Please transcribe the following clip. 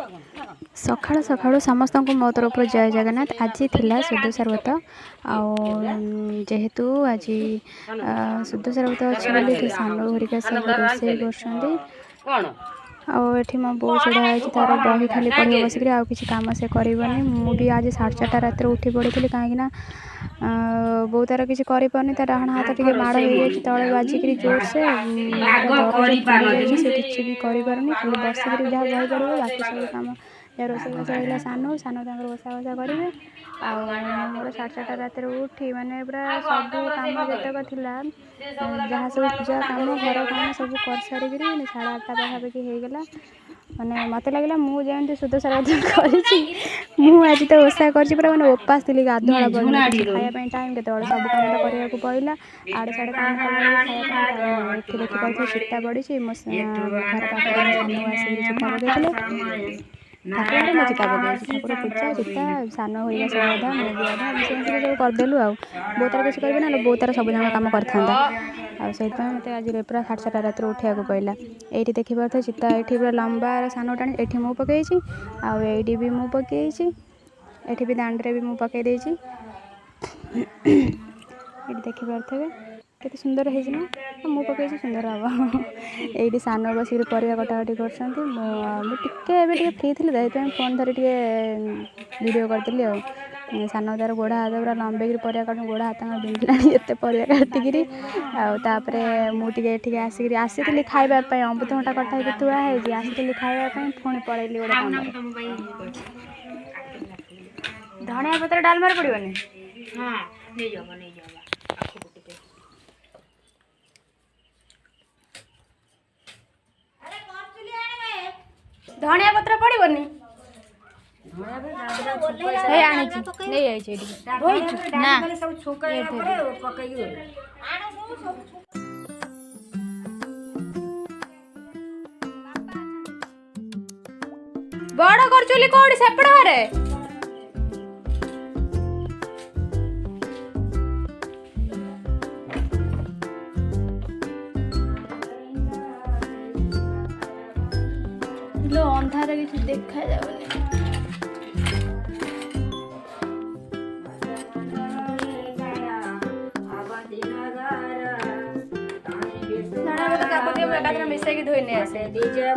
सकाळु सकाळु समस्त को मो तरफ जय जगन्नाथ। आज थिला सुदूषर व्रत जेहेतु आज सुदूषर व्रत अच्छी बोली सानू हरिका सब रोषे कर आठी मो बो छड़ा तार बही खाली पढ़े बसिक आउ कि कम से करनी मुझे आज 4:30 रात उठी पड़ी कहीं बो तार किसी करनी डाण हाथ टे माड़ हो तले बाजिक जोर से किसी भी कर बसिक जहाँ बही पड़ो बाकी सब कम रोषे बस रहा सानू सानू बसा बसा करेंगे मोर 4:30 रात उठी माने पूरा सब कम जितक जहाँ सब पूजा कम घर कम सब कर सारी 8:30 पाखापाखि होगला माने मत लगे मुझे सुदूषर आज तो ओषा कर मैंने उपास थी गाधुआ खायापी टाइम के सब कम तो करने को पड़ा आड़े साड़े कम खाया देखिए चिता पड़ी मो घर पाखे आसिक चिता पकड़े ठाकुर मैं चिता पकई ठाकुर पूजा चिता सान हो सब अधा मैं भी अधा मिसे सब करदेलु आ बो तार किसी करें ना बो तार सब जन कम करता मत आज पूरा 4:30 रात उठा पड़ा ये देखिए थे चिता ये पूरा लंबा सान टाणी ये मु पकई आईटी भी मु पकई ये भी दांडे भी मु पकई ये देखिपे केते सुंदर है मु पकई सुंदर हम ये सान बसिक परिया कटाकटी कर फ्री थी फोन धरी वीडियो करदेली सान तार गोड़ हाथ पूरा लंबे परिया काट गोड़ हाथ बिंधला एत परिया काटिकी मुझे आसिक आसी खावाई अमृतभंटा कटा थुआई आसी खावाई पुणी पलैली गोटे धनिया पत्र डालमार पड़ोनी धनिया पत्र पड़ोनी बड़ करचुली कोड़ी सेपड़ घरे अंधार किसी देखा जाऊनी मिसेकी धोई आसे डीजे